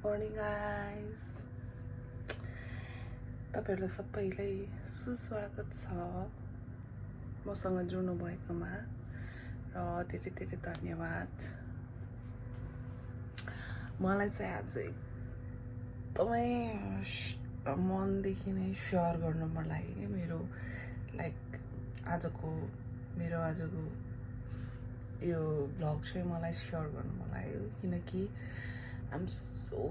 Morning guys, तपाईँहरूलाई सबैलाई सुस्वागत छ मसँग जोड्नु भएकोमा र धेरै धेरै धन्यवाद। मलाई चाहिँ आज एकदमै मनदेखि नै सेयर गर्नु मन लाग्यो मेरो आजको यो भ्लग चाहिँ मलाई सेयर गर्नु मन लाग्यो किनकि I'm so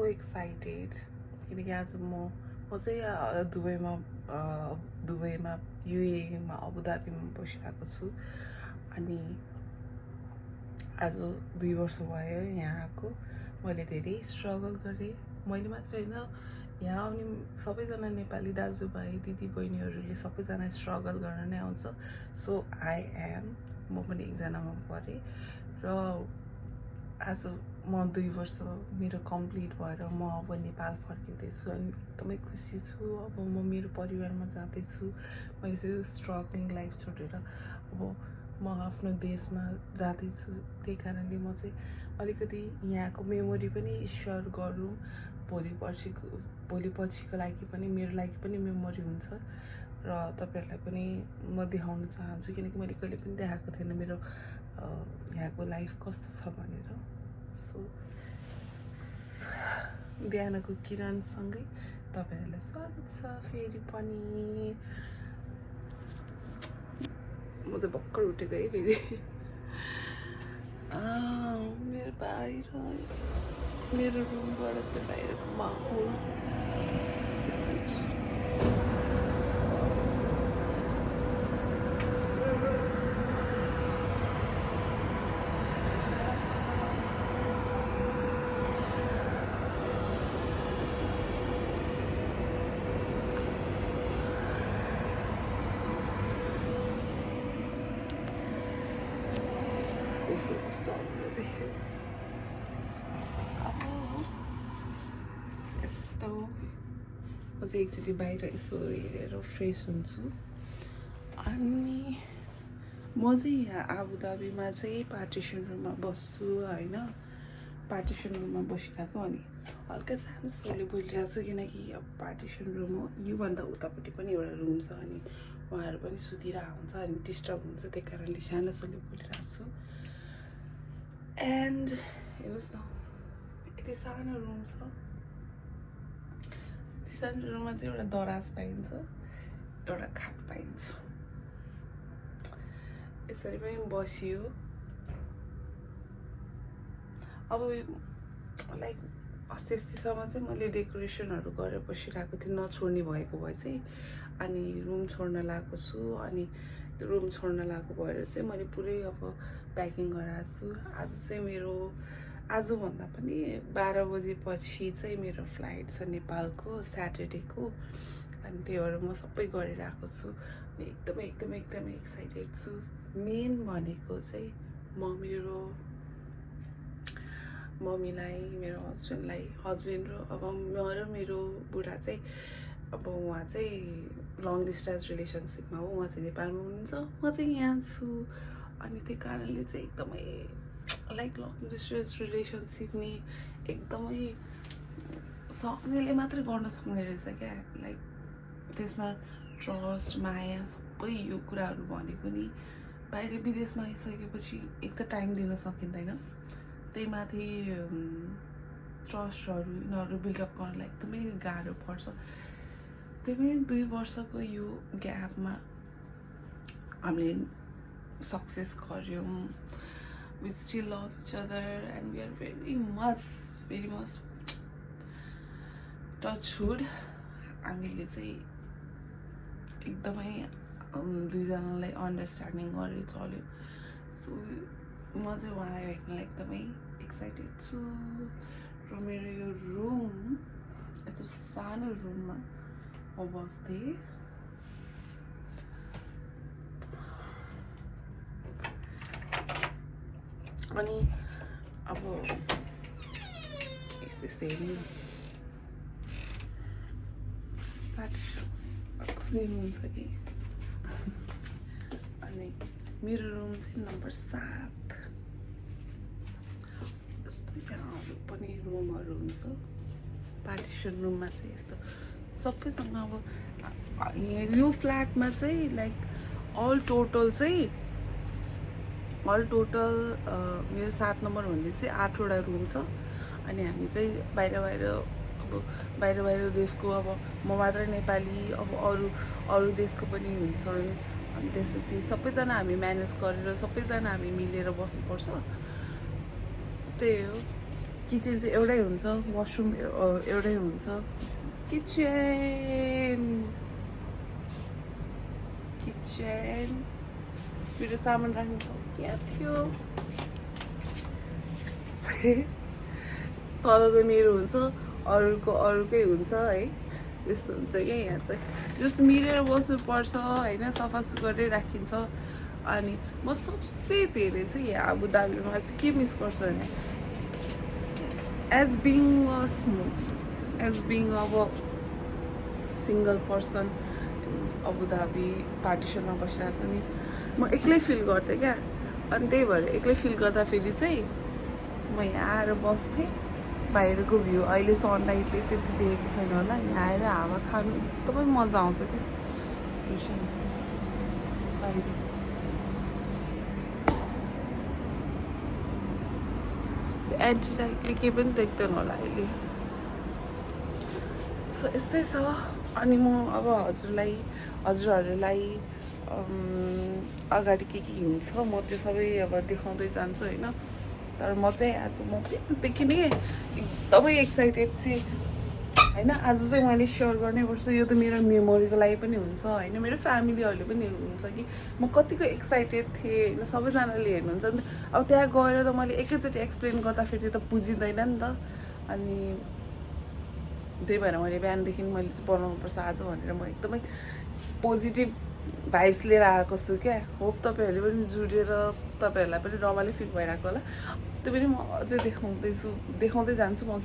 excited किनकि आज म चाहिँ दुबईमा युएईमा अबुधाबीमा बसिरहेको छु। अनि आज 2 वर्ष भयो यहाँ आएको। मैले धेरै स्ट्रगल गरेँ, मैले मात्र होइन, यहाँ आउने सबैजना नेपाली दाजुभाइ दिदीबहिनीहरूले सबैजना स्ट्रगल गर्न नै आउँछ। सो म पनि एकजनामा परेँ र आज म 2 वर्ष मेरो कम्प्लिट भएर म अब नेपाल फर्किँदैछु अनि एकदमै खुसी छु। अब म मेरो परिवारमा जाँदैछु। मैले चाहिँ स्ट्रगलिङ लाइफ छोडेर अब म आफ्नो देशमा जाँदैछु। त्यही कारणले म चाहिँ अलिकति यहाँको मेमोरी पनि सेयर गरौँ, भोलि पछिको लागि पनि मेरो लागि पनि मेमोरी हुन्छ र तपाईँहरूलाई पनि म देखाउन चाहन्छु किनकि मैले कहिले पनि देखाएको थिएन मेरो यहाँको लाइफ कस्तो छ भनेर। सो बिहानको किरणसँगै तपाईँहरूलाई स्वागत छ फेरि पनि। म चाहिँ भर्खर उठेको है फेरि। मेरो रुमबाट चाहिँ बाहिरको माहौल यस्तै छ। यस्तो म चाहिँ एकचोटि बाहिर यसो हेरेर फ्रेस हुन्छु। अनि म चाहिँ यहाँ आबुधाबीमा चाहिँ पार्टिसन रुममा बस्छु होइन। पार्टिसन रुममा बसिरहेको अनि हल्का सानो स्वरले बोलिरहेको छु किनकि अब पार्टिसन रुम हो, योभन्दा उतापट्टि पनि एउटा रुम छ अनि उहाँहरू पनि सुतिरहेको हुन्छ अनि डिस्टर्ब हुन्छ, त्यही कारणले सानो स्वरले बोलिरहेको छु। एन्ड हेर्नुहोस् न, यति सानो रुम छ। यति सानो रुममा चाहिँ एउटा दराज पाइन्छ, एउटा खाट पाइन्छ। यसरी पनि बसियो। अब लाइक अस्तिसम्म चाहिँ मैले डेकोरेसनहरू गरेर बसिरहेको थिएँ, नछोड्ने भएको भए चाहिँ। अनि रुम छोड्न लागेको छु अनि रुम छोड्न लागेको भएर चाहिँ मैले पुरै अब प्याकिङ गराएको छु। आज चाहिँ मेरो आजभन्दा पनि 12 बजेपछि चाहिँ मेरो फ्लाइट छ नेपालको, स्याटरडेको। अनि त्यही भएर म सबै गरिरहेको छु अनि एकदमै एक्साइटेड छु। मेन भनेको चाहिँ म मेरो मम्मीलाई, मेरो हस्बेन्ड र अब मेरो बुढा चाहिँ अब उहाँ चाहिँ लङ डिस्टेन्स रिलेसनसिपमा हो। उहाँ चाहिँ नेपालमा हुनुहुन्छ, म चाहिँ यहाँ छु। अनि त्यही कारणले चाहिँ एकदमै लाइक लङ डिस्टेन्स रिलेसनसिप नि एकदमै सक्नेले मात्रै गर्न सक्ने रहेछ क्या। लाइक त्यसमा ट्रस्ट, माया, सबै यो कुराहरू भनेको नि बाहिर विदेशमा आइसकेपछि एक त टाइम दिन सकिँदैन, त्यही माथि ट्रस्टहरू यिनीहरू बिल्डअप गर्नलाई एकदमै गाह्रो पर्छ। त्यही पनि 2 वर्षको यो ग्यापमा हामीले सक्सेस गऱ्यौँ। We still love each other and we are very much touchwood। हामीले चाहिँ एकदमै दुईजनालाई अन्डरस्ट्यान्डिङ गरेर चल्यो। सो म चाहिँ उहाँलाई भेट्नलाई एकदमै एक्साइटेड छु। र मेरो यो रुम, यत्रो सानो रुममा म बस्थेँ। अनि अब यसै हेर्नु कुनै रुम छ कि। अनि मेरो रुम चाहिँ नम्बर 7। यस्तै पनि रुमहरू हुन्छ पार्टिसन रुममा चाहिँ यस्तो सबैसँग अब यो फ्ल्याटमा चाहिँ लाइक अल टोटल मेरो 7 नम्बर भन्ने चाहिँ 8वटा रुम छ अनि हामी चाहिँ बाहिर बाहिर देशको अब म मात्र नेपाली अब अरू देशको पनि हुन्छन् अनि त्यसपछि सबैजना हामी म्यानेज गरेर सबैजना हामी मिलेर बस्नुपर्छ त्यही हो किचन चाहिँ एउटै हुन्छ वासरुम एउटै हुन्छ किचन मेरो सामान राख्ने ठाउँ क्या थियो तल चाहिँ मेरो हुन्छ अरूकै हुन्छ है त्यस्तो हुन्छ क्या यहाँ चाहिँ जस मिलेर बस्नुपर्छ होइन सफासुफ गरेर राखिन्छ अनि म सबसे धेरै चाहिँ यहाँ आबुधाबीमा चाहिँ के मिस गर्छु भने एज बिङ अब सिङ्गल पर्सन अबुधाबी पार्टिसनमा बसिरहेको छ नि म एक्लै फिल गर्थेँ क्या अनि त्यही भएर एक्लै फिल गर्दाखेरि चाहिँ म यहाँ आएर बस्थेँ बाहिरको भ्यू अहिले सनलाइटले त्यति देखेको छैन होला यहाँ आएर हावा खानु एकदमै मजा आउँछ क्या बाहिर एन्टिलाइटले केही पनि देख्दैन होला अहिले सो यस्तै छ अनि म अब हजुरहरूलाई अगाडि के हुन्छ म त्यो सबै अब देखाउँदै जान्छु होइन तर म चाहिँ आज म देखि नै एकदमै एक्साइटेड थिएँ होइन आज चाहिँ मैले सेयर गर्नैपर्छ यो त मेरो मेमोरीको लागि पनि हुन्छ होइन मेरो फ्यामिलीहरूले पनि हेर्नुहुन्छ कि म कतिको एक्साइटेड थिएँ होइन सबैजनाले हेर्नुहुन्छ नि त अब त्यहाँ गएर त मैले एकैचोटि एक्सप्लेन गर्दाखेरि त बुझिँदैन नि त अनि त्यही भएर मैले बिहानदेखि मैले चाहिँ बनाउनुपर्छ आज भनेर म एकदमै पोजिटिभ भाइब्स लिएर आएको छु क्या होप तपाईँहरूले पनि जुडेर तपाईँहरूलाई पनि रमाइलो फिल भइरहेको होला त्यो पनि म अझै देखाउँदै जान्छु म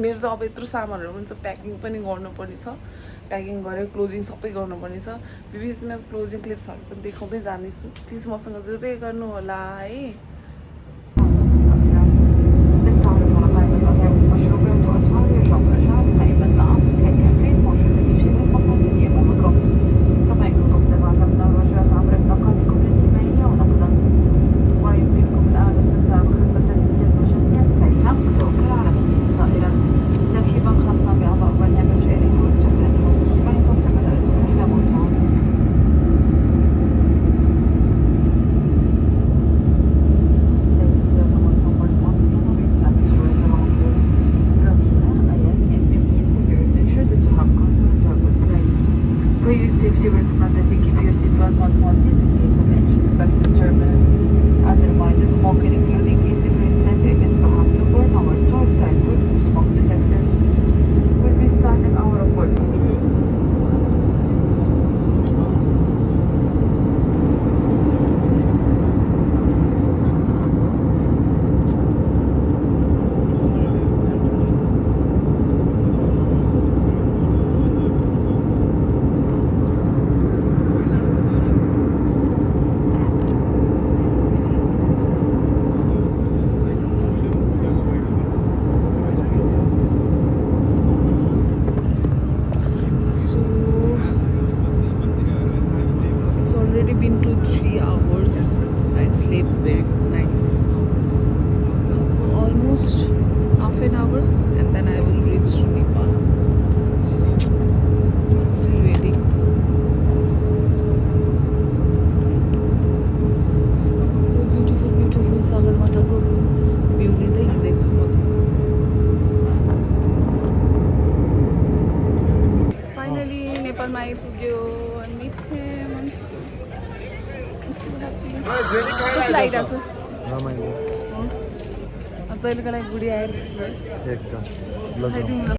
मेरो त अब यत्रो सामानहरू पनि छ प्याकिङ पनि गर्नुपर्ने छ प्याकिङ गरेर क्लोजिङ सबै गर्नुपर्ने छ विभिन्न क्लोजिङ क्लिप्सहरू पनि देखाउँदै जानेछु प्लिज मसँग जुट्दै गर्नु होला है been 2-3 hours. I slept very nice. Almost half an hour and then I will reach to Nepal. Still waiting. Beautiful, beautiful Sagarmatha ko view लिँदै हिँड्दैछु म चाहिँ. Finally नेपालमा आइपुग्यो and meet him. I'm so happy. कस्तो लागिरहेको छ? रमाइलो जहिलेको लागि बुढी आएर एकदम